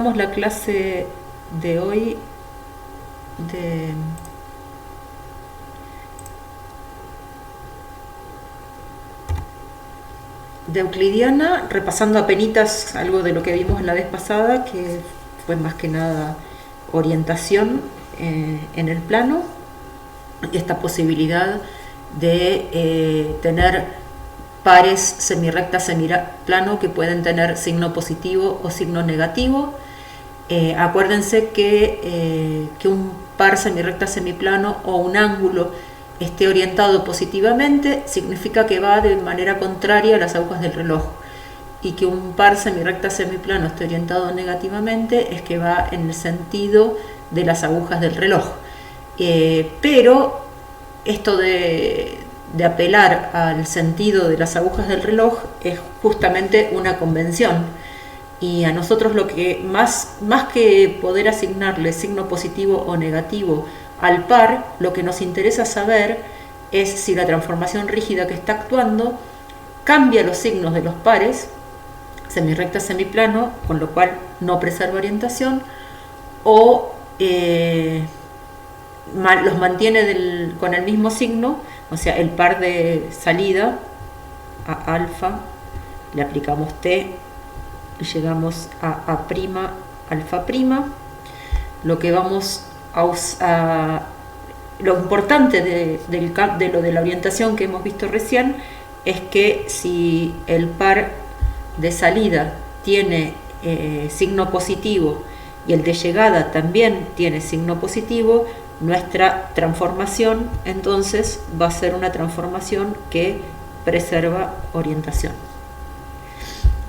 La clase de hoy de, de Euclidiana, repasando apenitas algo de lo que vimos la vez pasada, que fue más que nada orientación en el plano, y esta posibilidad de tener pares semirrecta semiplano que pueden tener signo positivo o signo negativo. Acuérdense que un par semirrecta semiplano o un ángulo esté orientado positivamente significa que va de manera contraria a las agujas del reloj, y que un par semirrecta semiplano esté orientado negativamente es que va en el sentido de las agujas del reloj. Pero esto de apelar al sentido de las agujas del reloj es justamente una convención, y a nosotros lo que más que poder asignarle signo positivo o negativo al par, lo que nos interesa saber es si la transformación rígida que está actuando cambia los signos de los pares semirrecta semiplano, con lo cual no preserva orientación, o los mantiene con el mismo signo. O sea, el par de salida a alfa le aplicamos T y llegamos a prima, alfa prima. Lo que vamos a lo importante de lo de la orientación que hemos visto recién es que si el par de salida tiene signo positivo y el de llegada también tiene signo positivo, nuestra transformación entonces va a ser una transformación que preserva orientación.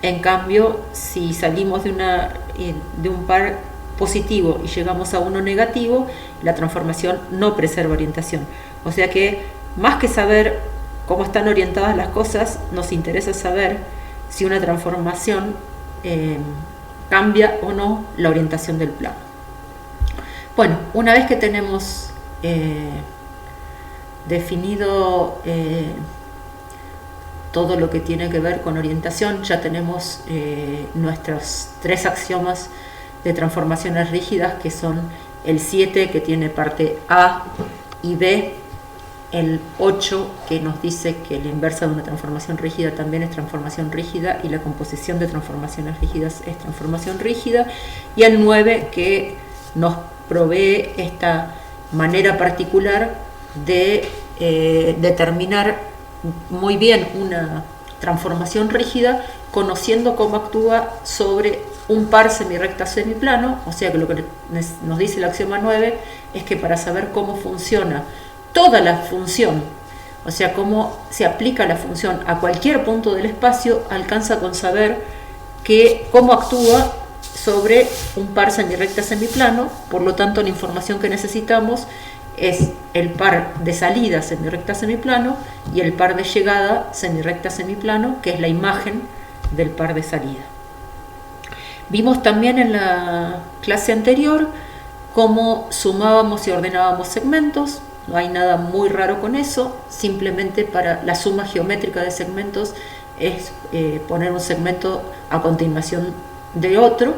En cambio, si salimos de un par positivo y llegamos a uno negativo, la transformación no preserva orientación. O sea que, más que saber cómo están orientadas las cosas, nos interesa saber si una transformación cambia o no la orientación del plano. Bueno, una vez que tenemos definido todo lo que tiene que ver con orientación, ya tenemos nuestros 3 axiomas de transformaciones rígidas, que son el 7, que tiene parte A y B, el 8, que nos dice que la inversa de una transformación rígida también es transformación rígida, y la composición de transformaciones rígidas es transformación rígida, y el 9, que nos provee esta manera particular de determinar muy bien una transformación rígida conociendo cómo actúa sobre un par semirrecta semiplano. O sea que lo que nos dice el axioma 9 es que para saber cómo funciona toda la función, o sea, cómo se aplica la función a cualquier punto del espacio, alcanza con saber cómo actúa sobre un par semirrecta semiplano. Por lo tanto, la información que necesitamos es el par de salida semirrecta semiplano y el par de llegada semirrecta semiplano, que es la imagen del par de salida. Vimos también en la clase anterior cómo sumábamos y ordenábamos segmentos. No hay nada muy raro con eso, simplemente para la suma geométrica de segmentos es poner un segmento a continuación de otro,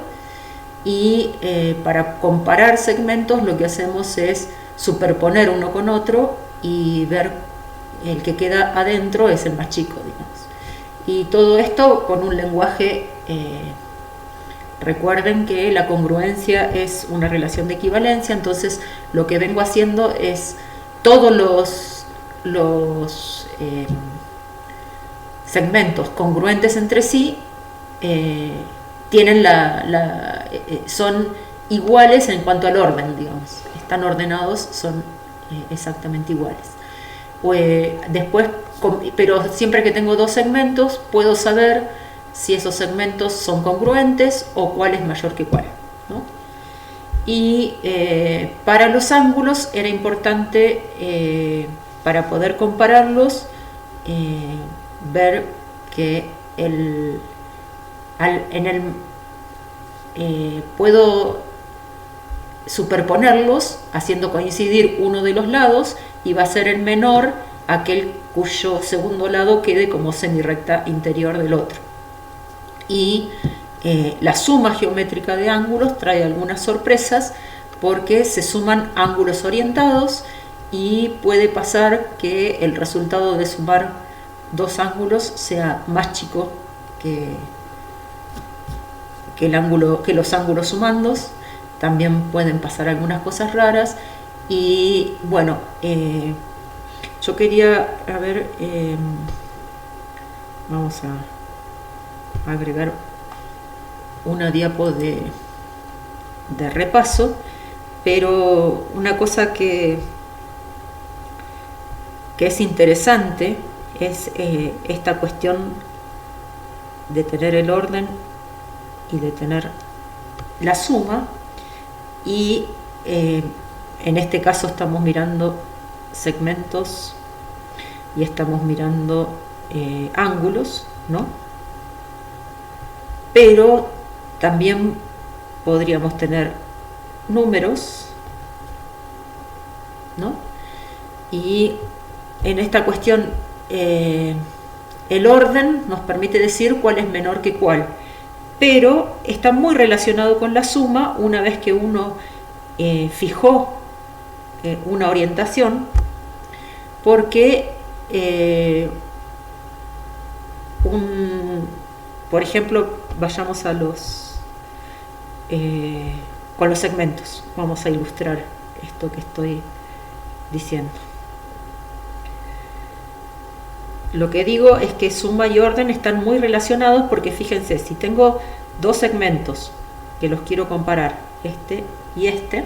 y para comparar segmentos lo que hacemos es superponer uno con otro y ver el que queda adentro es el más chico, digamos. Y todo esto con un lenguaje, recuerden que la congruencia es una relación de equivalencia, entonces lo que vengo haciendo es todos los segmentos congruentes entre sí tienen son iguales en cuanto al orden, digamos, están ordenados, son exactamente iguales. Después, pero siempre que tengo 2 segmentos, puedo saber si esos segmentos son congruentes o cuál es mayor que cuál, ¿no? Y para los ángulos era importante, para poder compararlos, ver que puedo superponerlos haciendo coincidir uno de los lados, y va a ser el menor aquel cuyo segundo lado quede como semirrecta interior del otro. Y la suma geométrica de ángulos trae algunas sorpresas porque se suman ángulos orientados y puede pasar que el resultado de sumar dos ángulos sea más chico que los ángulos sumandos. También pueden pasar algunas cosas raras y bueno, yo quería, a ver, vamos a agregar una diapo de repaso, pero una cosa que es interesante es esta cuestión de tener el orden y de tener la suma, y en este caso estamos mirando segmentos y estamos mirando ángulos, ¿no? Pero también podríamos tener números, ¿no? Y en esta cuestión el orden nos permite decir cuál es menor que cuál, pero está muy relacionado con la suma una vez que uno fijó una orientación, porque por ejemplo, vayamos a con los segmentos. Vamos a ilustrar esto que estoy diciendo. Lo que digo es que suma y orden están muy relacionados porque fíjense, si tengo dos segmentos que los quiero comparar, este y este,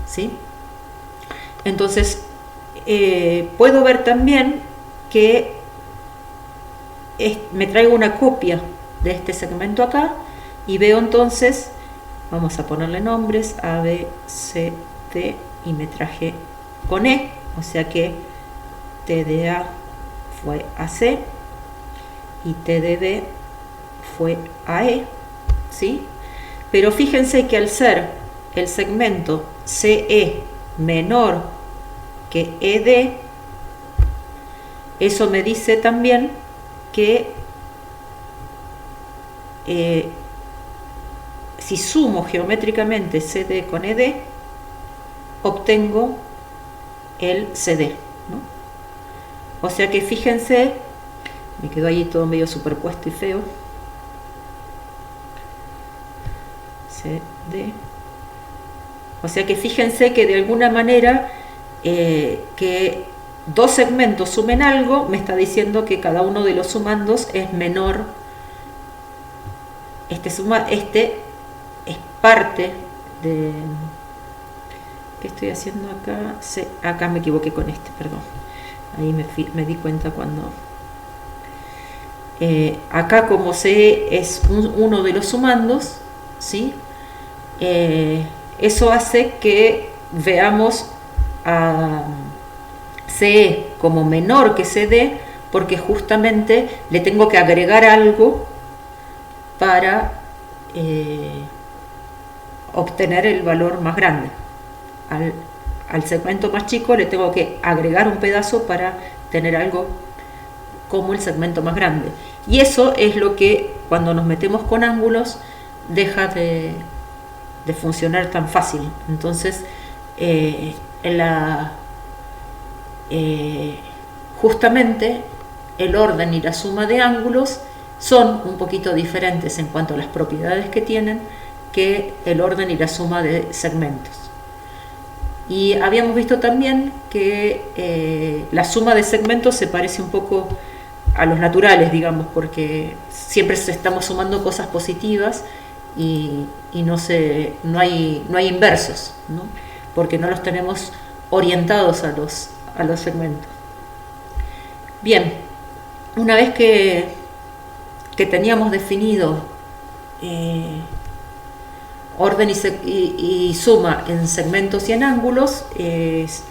¿sí? Entonces puedo ver también que me traigo una copia de este segmento acá y veo entonces, vamos a ponerle nombres, A, B, C, D, y me traje con E, o sea que T de A fue a C y T de B fue a E, ¿sí? Pero fíjense que al ser el segmento CE menor que ED, eso me dice también que si sumo geométricamente CD con ED, obtengo el CD, ¿no? O sea que fíjense, me quedó ahí todo medio superpuesto y feo. CD. O sea que fíjense que de alguna manera que dos segmentos sumen algo, me está diciendo que cada uno de los sumandos es menor. Este es parte de... ¿Qué estoy haciendo acá? Acá me equivoqué con este, perdón. Ahí me di cuenta cuando... acá como C es uno de los sumandos, ¿sí? Eso hace que veamos a CE como menor que CD, porque justamente le tengo que agregar algo para obtener el valor más grande. Al segmento más chico le tengo que agregar un pedazo para tener algo como el segmento más grande. Y eso es lo que cuando nos metemos con ángulos deja de funcionar tan fácil. Entonces justamente el orden y la suma de ángulos son un poquito diferentes en cuanto a las propiedades que tienen que el orden y la suma de segmentos. Y habíamos visto también que la suma de segmentos se parece un poco a los naturales, digamos, porque siempre estamos sumando cosas positivas y no hay inversos, ¿no? Porque no los tenemos orientados a los segmentos. Bien, una vez que teníamos definido orden y suma en segmentos y en ángulos,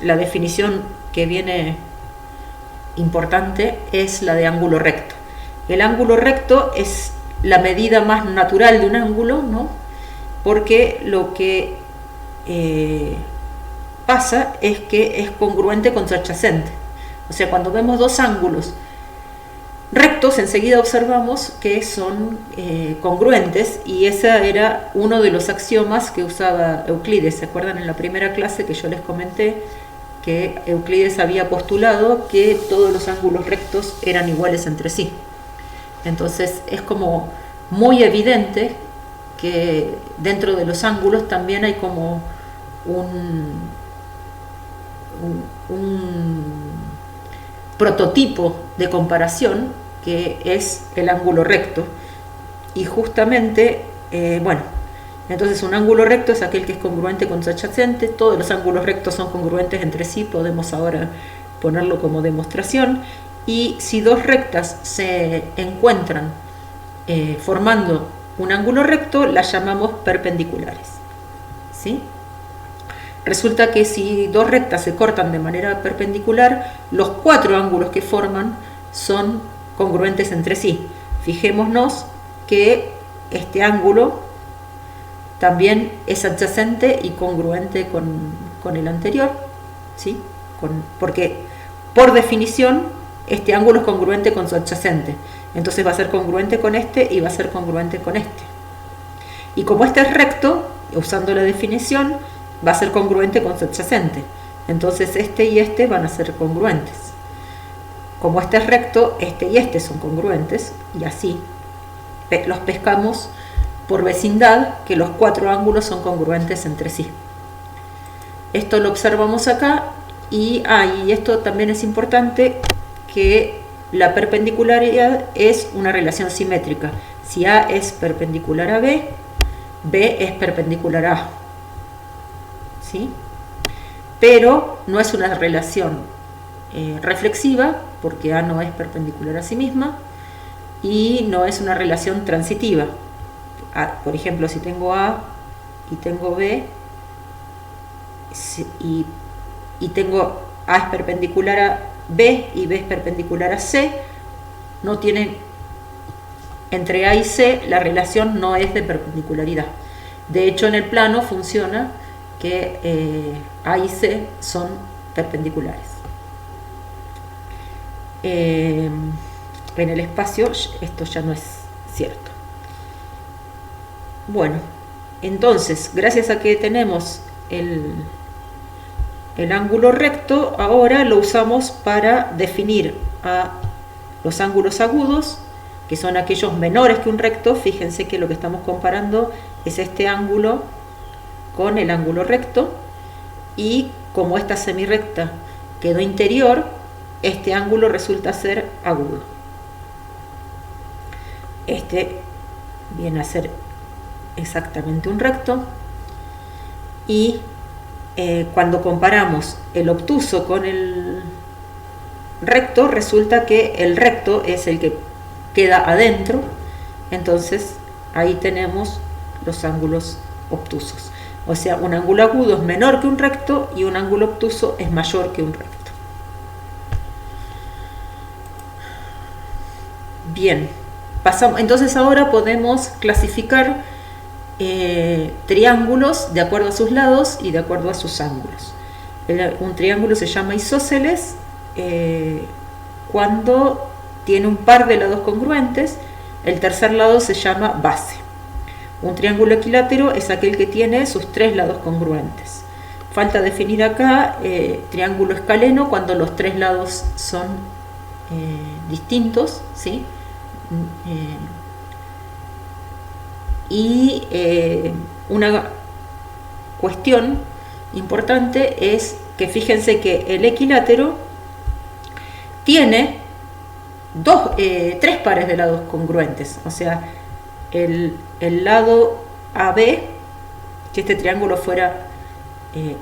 la definición que viene importante es la de ángulo recto. El ángulo recto es la medida más natural de un ángulo, ¿no? Porque lo que pasa es que es congruente con su adyacente. O sea, cuando vemos dos ángulos rectos enseguida observamos que son congruentes, y ese era uno de los axiomas que usaba Euclides. ¿Se acuerdan en la primera clase que yo les comenté que Euclides había postulado que todos los ángulos rectos eran iguales entre sí? Entonces es como muy evidente que dentro de los ángulos también hay como un prototipo de comparación que es el ángulo recto. Y justamente, entonces un ángulo recto es aquel que es congruente con su adyacente. Todos los ángulos rectos son congruentes entre sí, podemos ahora ponerlo como demostración. Y si dos rectas se encuentran formando un ángulo recto, las llamamos perpendiculares, ¿sí? Resulta que si dos rectas se cortan de manera perpendicular, los cuatro ángulos que forman son congruentes entre sí. Fijémonos que este ángulo también es adyacente y congruente con el anterior, ¿sí? Porque por definición este ángulo es congruente con su adyacente. Entonces va a ser congruente con este y va a ser congruente con este. Y como este es recto, usando la definición, va a ser congruente con su adyacente. Entonces este y este van a ser congruentes. Como este es recto, este y este son congruentes, y así los pescamos por vecindad, que los cuatro ángulos son congruentes entre sí. Esto lo observamos acá, y esto también es importante, que la perpendicularidad es una relación simétrica. Si A es perpendicular a B, B es perpendicular a A, ¿sí? Pero no es una relación reflexiva, porque A no es perpendicular a sí misma, y no es una relación transitiva. Por ejemplo, si tengo A y tengo B, y tengo A es perpendicular a B y B es perpendicular a C, no tienen, entre A y C la relación no es de perpendicularidad. De hecho, en el plano funciona que A y C son perpendiculares. En el espacio esto ya no es cierto. Bueno, entonces, gracias a que tenemos el ángulo recto, ahora lo usamos para definir a los ángulos agudos, que son aquellos menores que un recto. Fíjense que lo que estamos comparando es este ángulo con el ángulo recto, y como esta semirrecta quedó interior, este ángulo resulta ser agudo. Este viene a ser exactamente un recto, y cuando comparamos el obtuso con el recto, resulta que el recto es el que queda adentro. Entonces ahí tenemos los ángulos obtusos. O sea, un ángulo agudo es menor que un recto y un ángulo obtuso es mayor que un recto. Bien, pasamos. Entonces ahora podemos clasificar triángulos de acuerdo a sus lados y de acuerdo a sus ángulos. Un triángulo se llama isósceles cuando tiene un par de lados congruentes. El tercer lado se llama base. Un triángulo equilátero es aquel que tiene sus tres lados congruentes. Falta definir acá triángulo escaleno cuando los tres lados son distintos, ¿sí? Una cuestión importante es que fíjense que el equilátero tiene tres pares de lados congruentes. O sea, el lado AB, si este triángulo fuera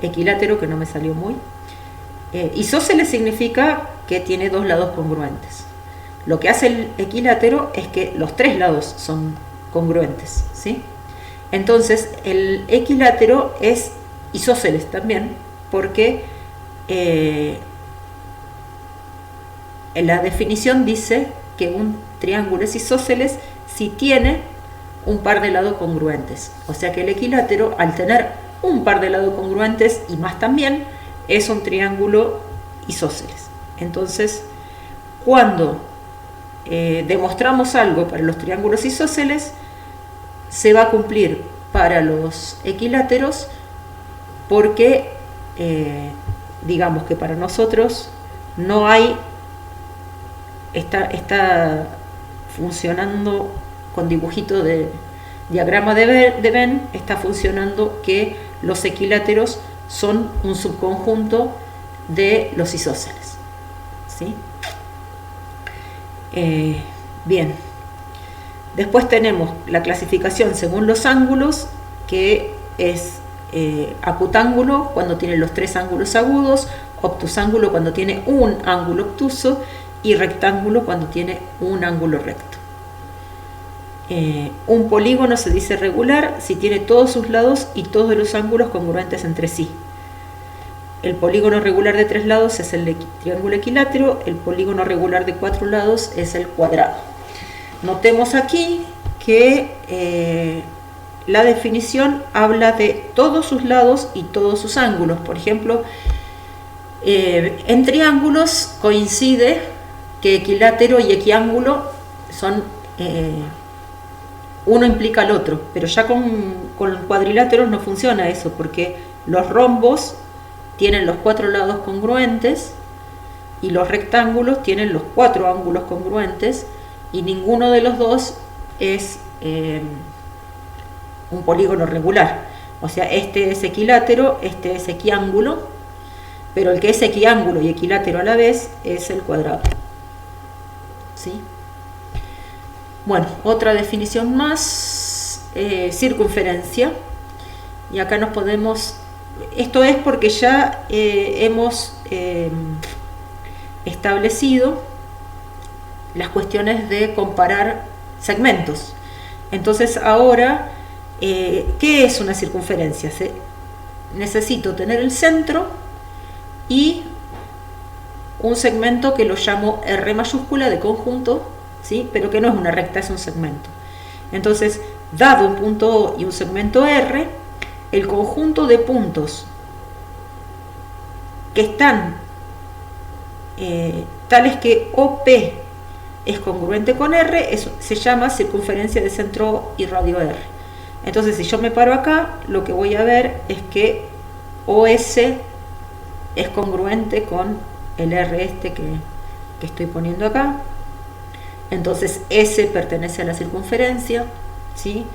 equilátero, que no me salió muy, isósceles significa que tiene dos lados congruentes. Lo que hace el equilátero es que los tres lados son congruentes, ¿sí? Entonces el equilátero es isósceles también, porque la definición dice que un triángulo es isósceles si tiene un par de lados congruentes. O sea que el equilátero, al tener un par de lados congruentes y más también, es un triángulo isósceles. Entonces, cuando demostramos algo para los triángulos isósceles, se va a cumplir para los equiláteros, porque digamos que para nosotros no hay, está funcionando con dibujito de diagrama de Venn, está funcionando que los equiláteros son un subconjunto de los isósceles, ¿sí? Bien, después tenemos la clasificación según los ángulos, que es acutángulo cuando tiene los tres ángulos agudos, obtusángulo cuando tiene un ángulo obtuso y rectángulo cuando tiene un ángulo recto. Un polígono se dice regular si tiene todos sus lados y todos los ángulos congruentes entre sí. El polígono regular de 3 lados es el triángulo equilátero, el polígono regular de 4 lados es el cuadrado. Notemos aquí que la definición habla de todos sus lados y todos sus ángulos. Por ejemplo, en triángulos coincide que equilátero y equiángulo son, uno implica al otro, pero ya con cuadriláteros no funciona eso, porque los rombos tienen los 4 lados congruentes y los rectángulos tienen los 4 ángulos congruentes, y ninguno de los dos es un polígono regular. O sea, este es equilátero, este es equiángulo, pero el que es equiángulo y equilátero a la vez es el cuadrado, ¿sí? Bueno, otra definición más, circunferencia, y acá nos podemos, esto es porque ya hemos establecido las cuestiones de comparar segmentos. Entonces ahora, ¿qué es una circunferencia? Necesito tener el centro y un segmento que lo llamo R mayúscula de conjunto, ¿sí? Pero que no es una recta, es un segmento. Entonces, dado un punto O y un segmento R, el conjunto de puntos que están tales que OP es congruente con R, eso se llama circunferencia de centro O y radio R. Entonces, si yo me paro acá, lo que voy a ver es que OS es congruente con el R este que estoy poniendo acá. Entonces S pertenece a la circunferencia, ¿sí?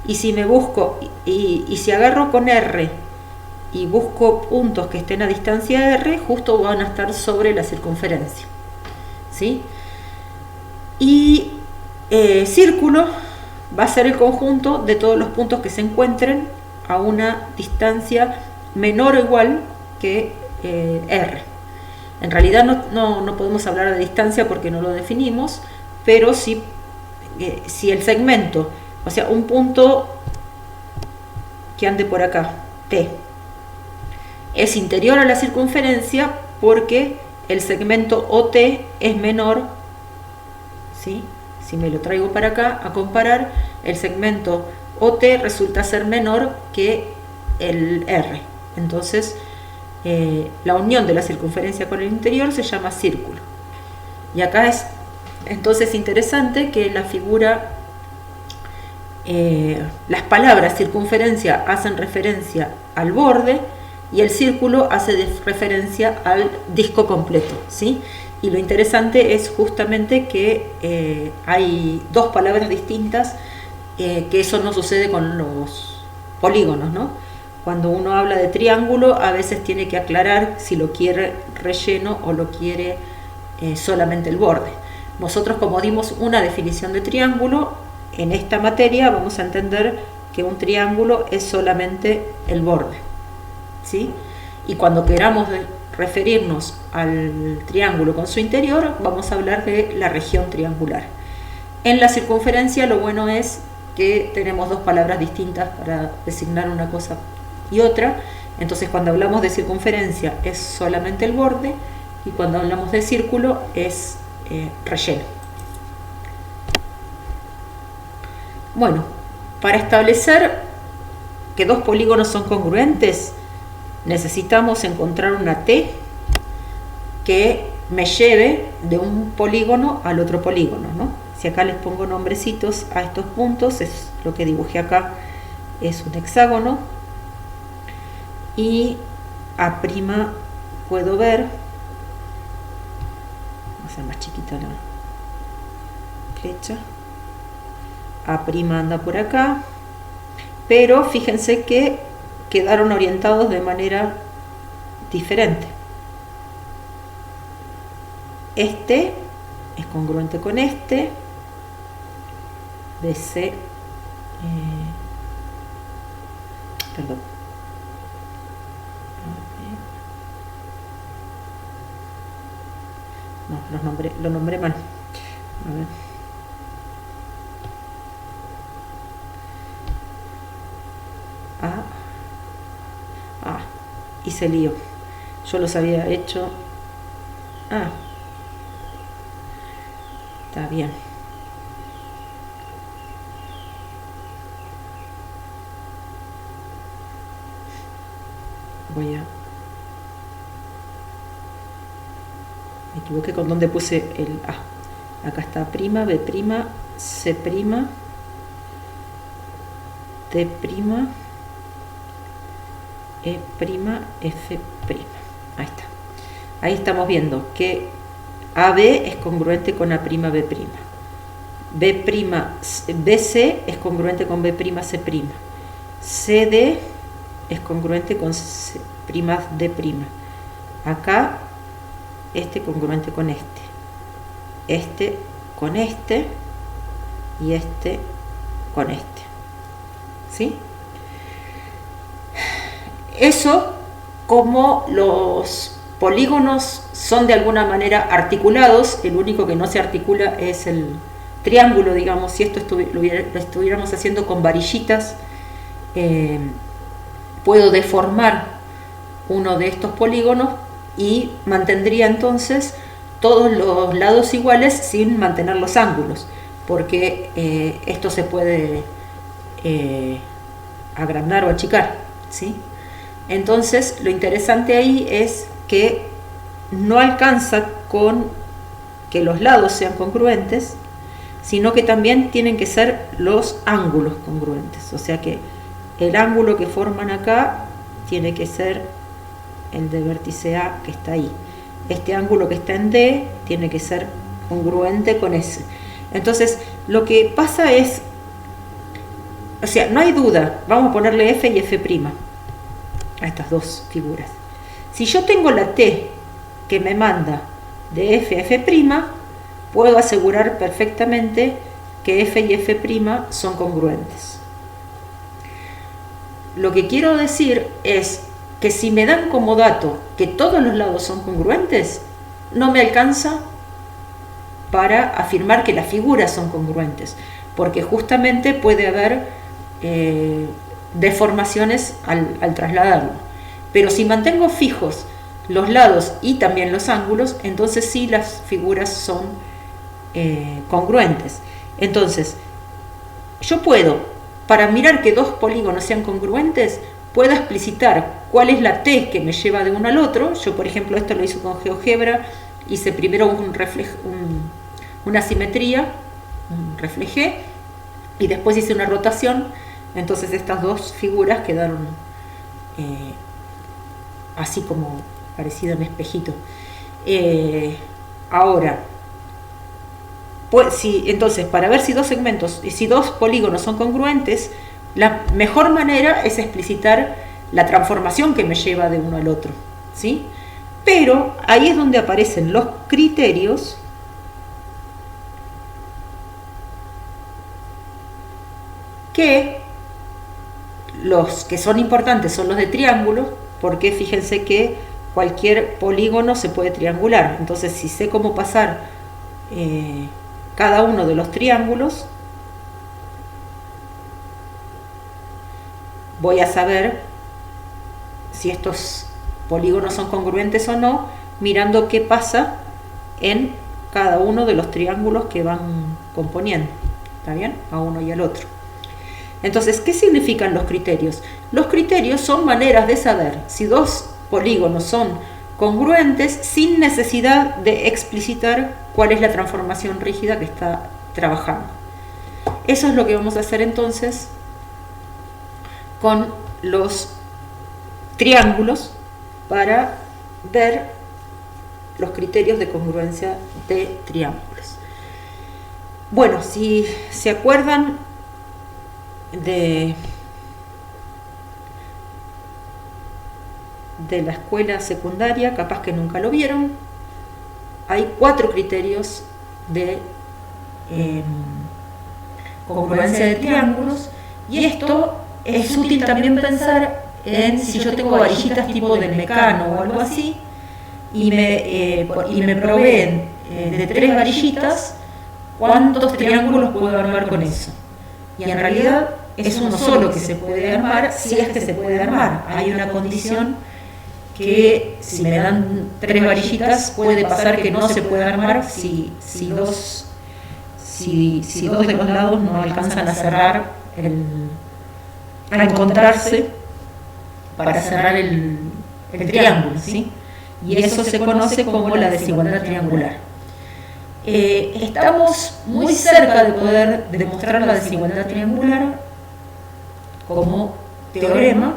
Y si me busco, y si agarro con R y busco puntos que estén a distancia R, justo van a estar sobre la circunferencia, ¿sí? Y círculo va a ser el conjunto de todos los puntos que se encuentren a una distancia menor o igual que R. En realidad no podemos hablar de distancia porque no lo definimos, pero si el segmento, o sea, un punto que ande por acá, T, es interior a la circunferencia porque el segmento OT es menor, ¿sí? Si me lo traigo para acá a comparar, el segmento OT resulta ser menor que el R. Entonces, la unión de la circunferencia con el interior se llama círculo. Y acá es entonces interesante que la figura, las palabras circunferencia hacen referencia al borde y el círculo hace referencia al disco completo, ¿sí? Y lo interesante es justamente que hay dos palabras distintas, que eso no sucede con los polígonos, ¿no? Cuando uno habla de triángulo, a veces tiene que aclarar si lo quiere relleno o lo quiere solamente el borde. Nosotros, como dimos una definición de triángulo, en esta materia vamos a entender que un triángulo es solamente el borde, ¿sí? Y cuando queramos referirnos al triángulo con su interior, vamos a hablar de la región triangular. En la circunferencia lo bueno es que tenemos dos palabras distintas para designar una cosa y otra. Entonces, cuando hablamos de circunferencia es solamente el borde, y cuando hablamos de círculo es relleno. Bueno, para establecer que dos polígonos son congruentes, necesitamos encontrar una T que me lleve de un polígono al otro polígono, ¿no? Si acá les pongo nombrecitos a estos puntos, es lo que dibujé acá, es un hexágono, y A' puedo ver, vamos a hacer más chiquita la flecha, A' anda por acá, pero fíjense que quedaron orientados de manera diferente. Este es congruente con este, BC, perdón, no, lo nombré mal. A ver. Hice lío. Yo los había hecho. Está bien. Me equivoqué con donde puse el A. Acá está prima, B prima, C prima, D prima, E prima, F prima. Ahí está. Ahí estamos viendo que AB es congruente con A prima, B prima. B prima, BC es congruente con B prima, C prima. CD es congruente con C prima, D prima. Acá este congruente con este con este y este con este, ¿sí? Eso, como los polígonos son de alguna manera articulados, el único que no se articula es el triángulo, digamos. Si esto lo estuviéramos haciendo con varillitas, puedo deformar uno de estos polígonos y mantendría entonces todos los lados iguales sin mantener los ángulos, porque esto se puede agrandar o achicar, ¿sí? Entonces lo interesante ahí es que no alcanza con que los lados sean congruentes, sino que también tienen que ser los ángulos congruentes. O sea que el ángulo que forman acá tiene que ser el de vértice A que está ahí. Este ángulo que está en D tiene que ser congruente con ese. Entonces lo que pasa es, o sea, no hay duda, vamos a ponerle F y F' a estas dos figuras. Si yo tengo la T que me manda de F a F', puedo asegurar perfectamente que F y F' son congruentes. Lo que quiero decir es que si me dan como dato que todos los lados son congruentes, no me alcanza para afirmar que las figuras son congruentes, porque justamente puede haber deformaciones al trasladarlo. Pero si mantengo fijos los lados y también los ángulos, entonces sí las figuras son congruentes. Entonces, yo puedo, para mirar que dos polígonos sean congruentes, puedo explicitar cuál es la T que me lleva de uno al otro. Yo, por ejemplo, esto lo hice con GeoGebra, hice primero una simetría, un reflejé, y después hice una rotación. Entonces estas dos figuras quedaron así como parecido a un espejito. Ahora, pues, entonces, para ver si dos segmentos y si dos polígonos son congruentes, la mejor manera es explicitar la transformación que me lleva de uno al otro, ¿sí? Pero ahí es donde aparecen los criterios que los que son importantes son los de triángulos, porque fíjense que cualquier polígono se puede triangular. Entonces, si sé cómo pasar cada uno de los triángulos, voy a saber si estos polígonos son congruentes o no, mirando qué pasa en cada uno de los triángulos que van componiendo, ¿está bien? A uno y al otro. Entonces, ¿qué significan los criterios? Los criterios son maneras de saber si dos polígonos son congruentes sin necesidad de explicitar cuál es la transformación rígida que está trabajando. Eso es lo que vamos a hacer entonces con los triángulos para ver los criterios de congruencia de triángulos. Bueno, si se acuerdan de la escuela secundaria, capaz que nunca lo vieron, hay 4 criterios de congruencia de triángulos, y esto es útil también pensar en si yo tengo varillitas tipo del Mecano o algo así, y me proveen de 3 varillitas, ¿cuántos triángulos puedo armar con eso? Y en realidad es uno solo que se puede armar, si es que se puede armar. Hay una condición que si me dan 3 varillitas puede pasar que no se pueda armar si dos de los lados no alcanzan a cerrar a encontrarse para cerrar el triángulo, ¿sí? Y eso se conoce como la desigualdad triangular. Estamos muy cerca de poder demostrar la desigualdad triangular como teorema,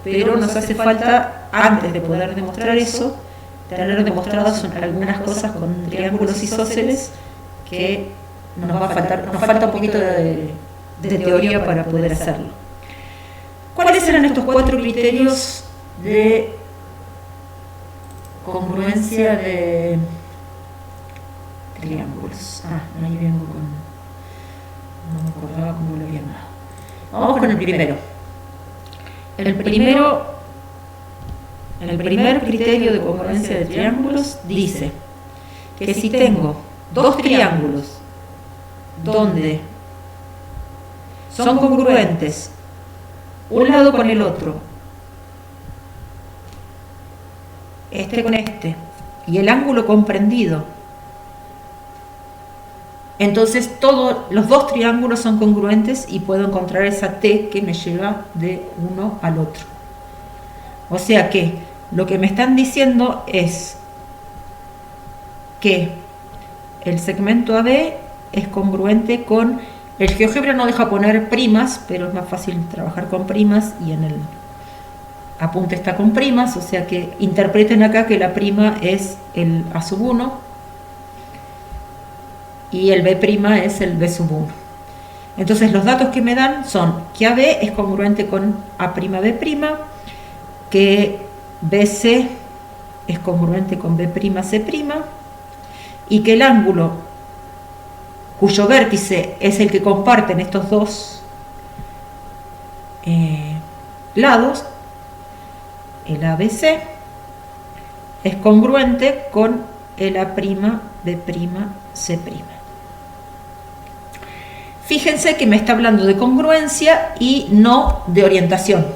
pero nos hace falta, antes de poder demostrar eso, tener demostradas algunas cosas con triángulos isósceles que nos falta un poquito de teoría para poder hacerlo. ¿Cuáles eran estos 4 criterios de congruencia de triángulos? Ahí vengo con... no me acordaba cómo lo había llamado. Vamos con el primero. El primer criterio de congruencia de triángulos dice que si tengo 2 triángulos donde son congruentes un lado con el otro, este con este, y el ángulo comprendido, entonces todos los 2 triángulos son congruentes y puedo encontrar esa T que me lleva de uno al otro. O sea que lo que me están diciendo es que el segmento AB es congruente con... El GeoGebra no deja poner primas, pero es más fácil trabajar con primas, y en el apunte está con primas, o sea que interpreten acá que la prima es el A1 y el B' es el B1. Entonces los datos que me dan son que AB es congruente con A'B', que BC es congruente con B'C', y que el ángulo cuyo vértice es el que comparten estos 2 lados, el ABC, es congruente con el A'B'C'. Fíjense que me está hablando de congruencia y no de orientación.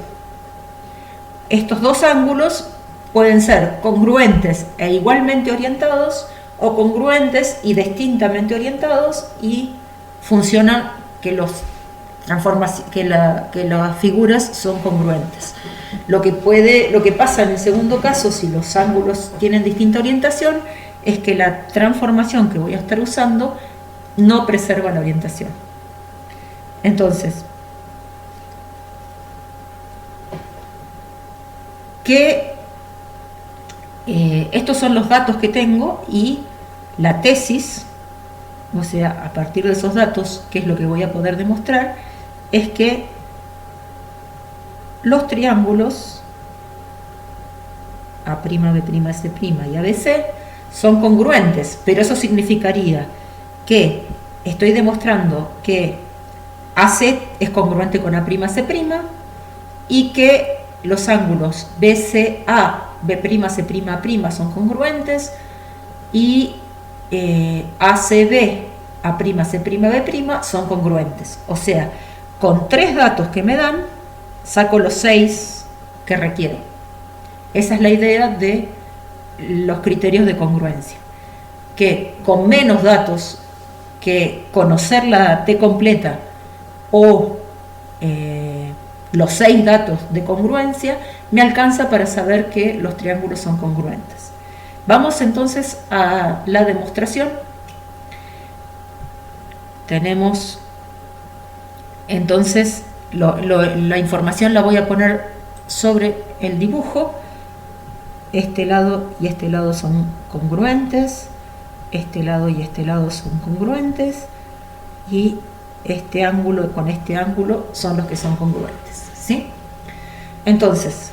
Estos 2 ángulos pueden ser congruentes e igualmente orientados, o congruentes y distintamente orientados, y funcionan que las figuras son congruentes. Lo que pasa en el segundo caso, si los ángulos tienen distinta orientación, es que la transformación que voy a estar usando no preserva la orientación. Entonces, estos son los datos que tengo, y la tesis, o sea, a partir de esos datos, ¿qué es lo que voy a poder demostrar? Es que los triángulos A'B', C' y ABC son congruentes, pero eso significaría que estoy demostrando que AC es congruente con A'C', y que los ángulos BCA, B'C', A' son congruentes, y ACB, A'C', B' son congruentes. O sea, con 3 datos que me dan, saco los 6 que requiero. Esa es la idea de los criterios de congruencia, que con menos datos que conocer la T completa o los 6 datos de congruencia, me alcanza para saber que los triángulos son congruentes. Vamos entonces a la demostración. Tenemos entonces la información la voy a poner sobre el dibujo. Este lado y este lado son congruentes, este lado y este lado son congruentes, y este ángulo con este ángulo son los que son congruentes, ¿sí? Entonces,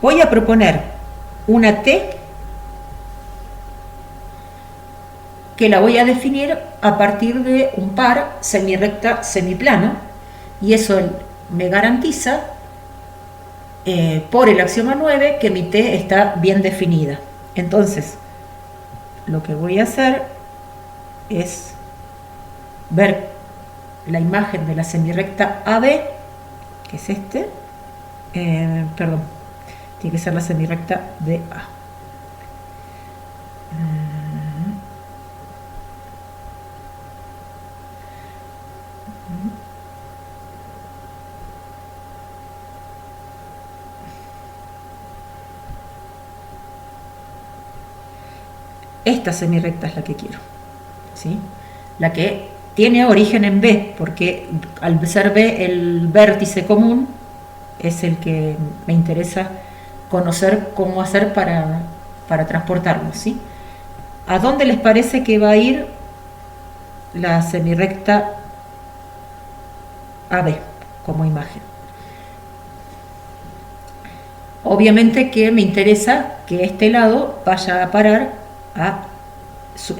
voy a proponer una T que la voy a definir a partir de un par semirrecta semiplano, y eso me garantiza por el axioma 9 que mi T está bien definida. Entonces, lo que voy a hacer es ver la imagen de la semirrecta AB, que es este, perdón, tiene que ser la semirrecta DA. Esta semirrecta es la que quiero, ¿sí? La que tiene origen en B, porque al ser B el vértice común es el que me interesa conocer cómo hacer para transportarlo, ¿sí? ¿A dónde les parece que va a ir la semirrecta AB como imagen? Obviamente que me interesa que este lado vaya a parar a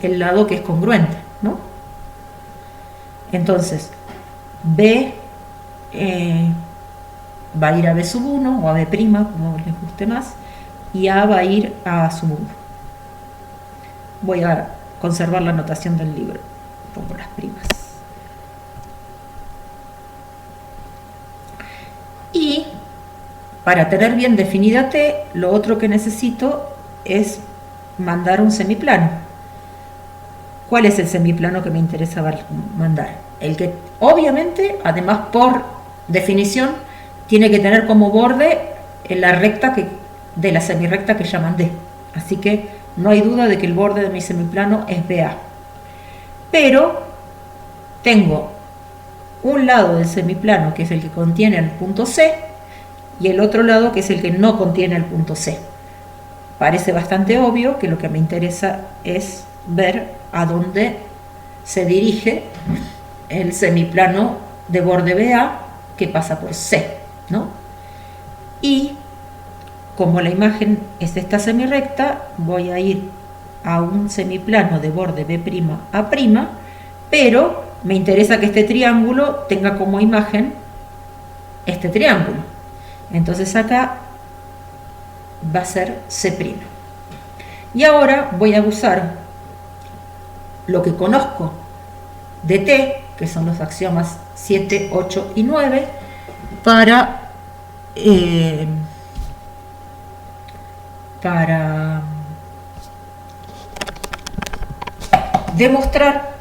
el lado que es congruente, ¿no? Entonces, B va a ir a B sub 1 o a B', como les guste más, y A va a ir a sub 1. Voy a conservar la notación del libro, pongo las primas. Y para tener bien definida T, lo otro que necesito es mandar un semiplano. ¿Cuál es el semiplano que me interesa mandar? El que obviamente, además por definición, tiene que tener como borde la recta de la semirrecta que ya mandé. Así que no hay duda de que el borde de mi semiplano es BA. Pero tengo un lado del semiplano que es el que contiene el punto C y el otro lado que es el que no contiene el punto C. Parece bastante obvio que lo que me interesa es ver a dónde se dirige el semiplano de borde BA que pasa por C, ¿no? Y como la imagen es de esta semirrecta, voy a ir a un semiplano de borde B'A', pero me interesa que este triángulo tenga como imagen este triángulo. Entonces acá va a ser C'. Y ahora voy a usar lo que conozco de T, que son los axiomas 7, 8 y 9, para demostrar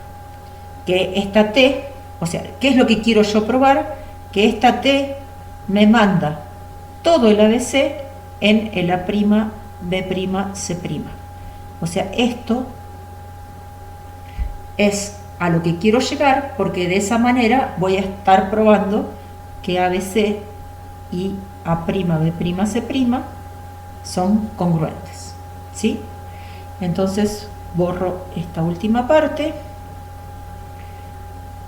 que esta T, o sea, ¿qué es lo que quiero yo probar? Que esta T me manda todo el ABC en el A', B', C'. O sea, esto es a lo que quiero llegar, porque de esa manera voy a estar probando que ABC y A', B', C' son congruentes, ¿sí? Entonces borro esta última parte.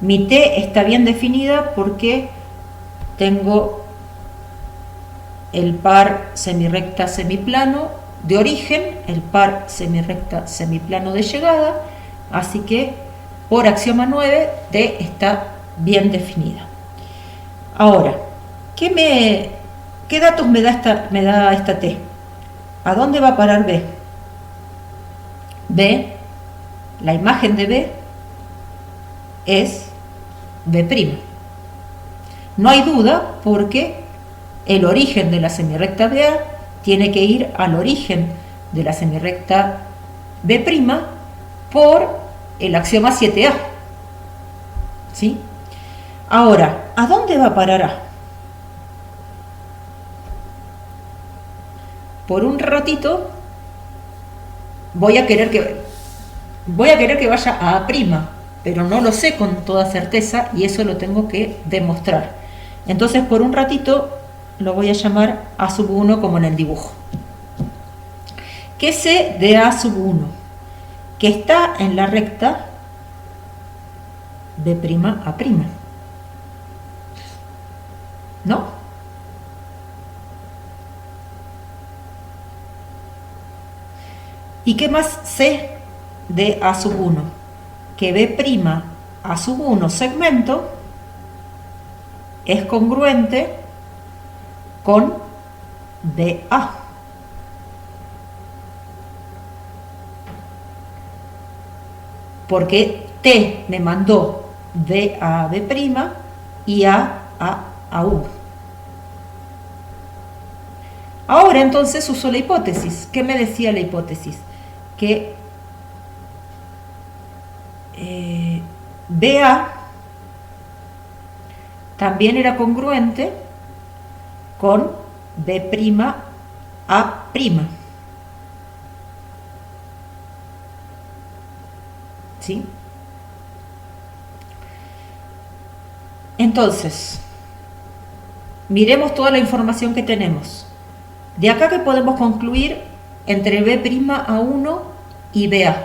Mi T está bien definida porque tengo el par semirrecta semiplano de origen, el par semirrecta semiplano de llegada, así que por axioma 9 T está bien definida. Ahora, ¿qué datos me da esta T? ¿A dónde va a parar B? B, la imagen de B es B'. No hay duda porque el origen de la semirrecta BA tiene que ir al origen de la semirrecta B' por el axioma 7A. ¿sí? Ahora, ¿a dónde va a parar A? Por un ratito voy a querer que vaya a A', pero no lo sé con toda certeza y eso lo tengo que demostrar. Entonces, por un ratito lo voy a llamar A1 como en el dibujo. ¿Qué sé de A1? Que está en la recta B'A', ¿no? ¿Y qué más sé de A1? Que B'A1 segmento es congruente con BA. Porque T me mandó B a B' y A a A1. Ahora entonces uso la hipótesis. ¿Qué me decía la hipótesis? Que BA también era congruente con B'A'. ¿Sí? Entonces, miremos toda la información que tenemos. De acá que podemos concluir entre B'A1 y BA.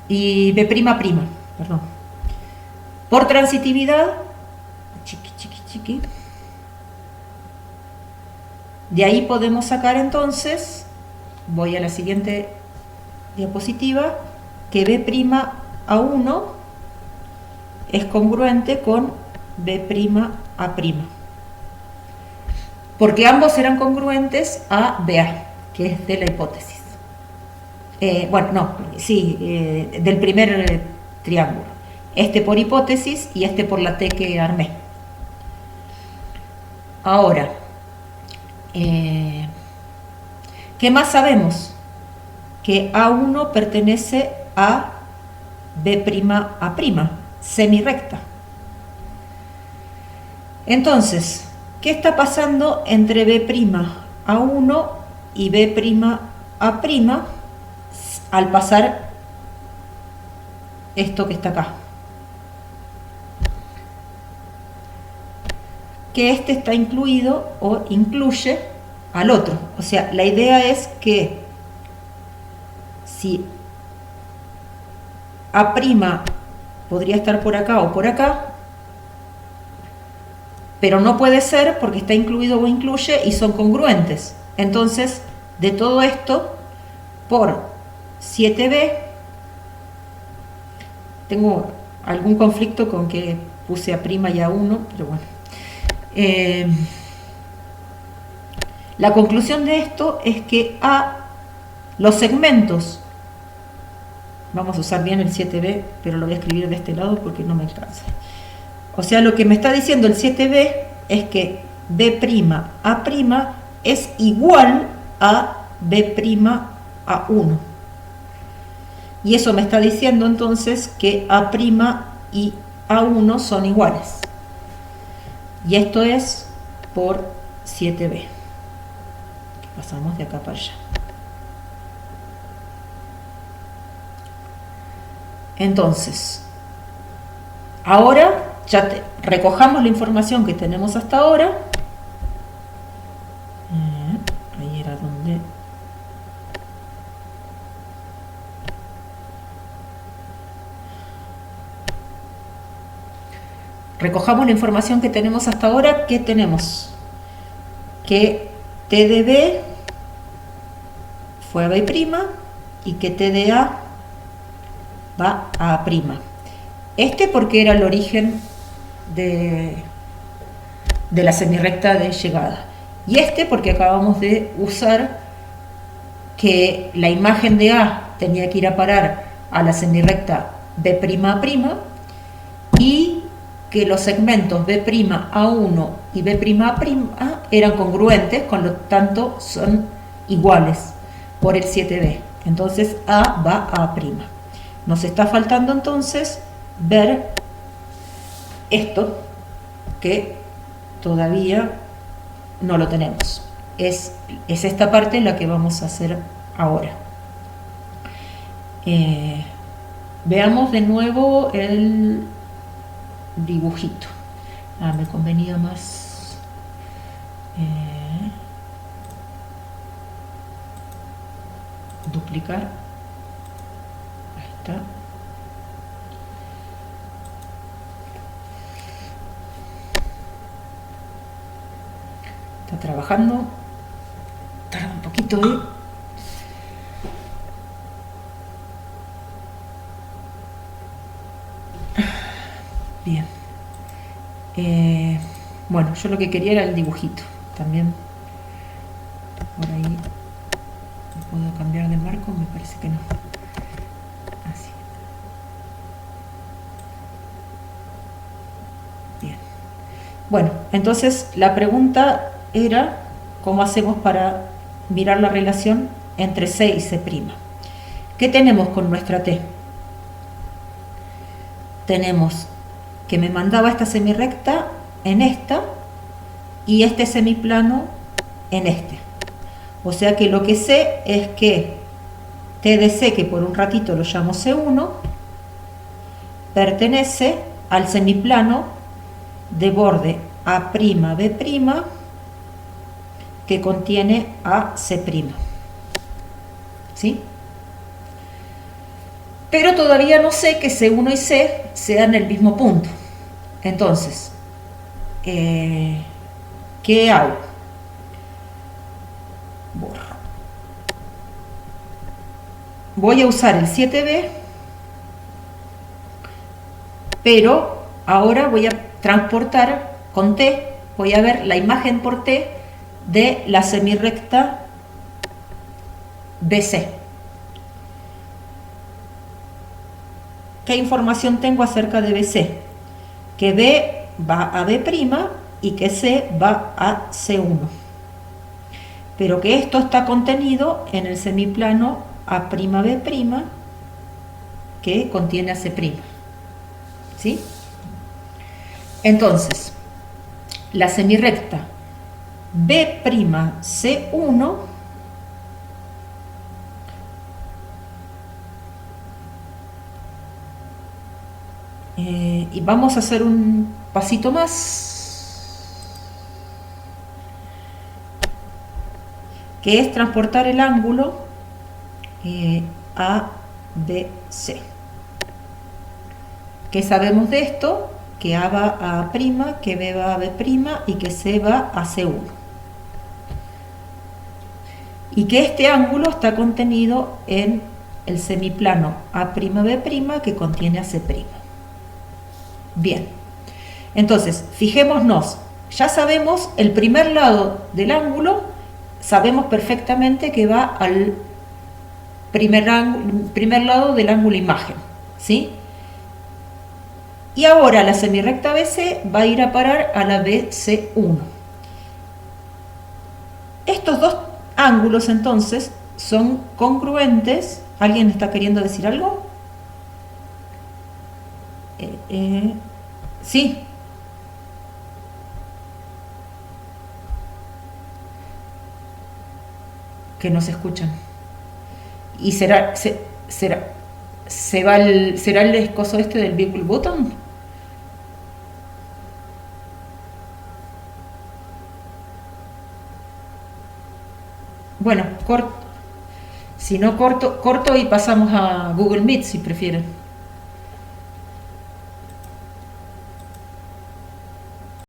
Y B'A', perdón. Por transitividad, de ahí podemos sacar entonces, voy a la siguiente diapositiva, que B'A1 es congruente con B'A', porque ambos eran congruentes a BA, que es de la hipótesis. Del primer triángulo. Este por hipótesis y este por la T que armé. Ahora, ¿qué más sabemos? Que A1 pertenece a B'A', semirrecta. Entonces, ¿qué está pasando entre B'A1 y B'A' al pasar esto que está acá? Que este está incluido o incluye al otro. O sea, la idea es que si A' podría estar por acá o por acá, pero no puede ser porque está incluido o incluye y son congruentes. Entonces, de todo esto, por 7b, tengo algún conflicto con que puse A' y A1, pero bueno. La conclusión de esto es que los segmentos, vamos a usar bien el 7b, pero lo voy a escribir de este lado porque no me alcanza. O sea, lo que me está diciendo el 7b es que B'A' es igual a B'A1. Y eso me está diciendo entonces que A' y A1 son iguales. Y esto es por 7b. Pasamos de acá para allá. Entonces, ahora recojamos la información que tenemos hasta ahora. Ahí era donde... Recojamos la información que tenemos hasta ahora. ¿Qué tenemos? Que T de B fue a B' y que T de A va a A'. Este porque era el origen de la semirrecta de llegada. Y este porque acabamos de usar que la imagen de A tenía que ir a parar a la semirrecta B'A' y que los segmentos B'A1 y B'A' eran congruentes, con lo tanto son iguales por el 7b. Entonces A va a A'. Nos está faltando entonces ver esto que todavía no lo tenemos. Es esta parte la que vamos a hacer ahora. Veamos de nuevo el dibujito. Me convenía más duplicar. Ahí está. Está trabajando. Tarda un poquito Bien. Bueno, yo lo que quería era el dibujito. También por ahí puedo cambiar de marco, me parece que no. Así. Bien. Bueno, entonces la pregunta era ¿cómo hacemos para mirar la relación entre C y C'? ¿Qué tenemos con nuestra T? Tenemos que me mandaba esta semirrecta en esta y este semiplano en este. O sea que lo que sé es que T de C, que por un ratito lo llamo C1, pertenece al semiplano de borde A'B', que contiene a C'. ¿Sí? Pero todavía no sé que C1 y C sean el mismo punto. Entonces, ¿qué hago? Borro. Voy a usar el 7B, pero ahora voy a transportar con T, voy a ver la imagen por T de la semirrecta BC. ¿Qué información tengo acerca de BC? Que B va a B' y que C va a C1. Pero que esto está contenido en el semiplano A'B', que contiene a C'. ¿Sí? Entonces, la semirrecta B'C1 y vamos a hacer un pasito más, que es transportar el ángulo ABC. ¿Qué sabemos de esto? Que A va a A', que B va a B' y que C va a C1. Y que este ángulo está contenido en el semiplano A'B' que contiene a C'. Bien, entonces fijémonos, ya sabemos el primer lado del ángulo, sabemos perfectamente que va al primer lado del ángulo imagen, ¿sí? Y ahora la semirrecta BC va a ir a parar a la BC1. Estos dos ángulos entonces son congruentes. ¿Alguien está queriendo decir algo? Sí. Que no se escuchan. ¿Y será el escozo este del Big Button? Bueno, si no corto y pasamos a Google Meet si prefieren.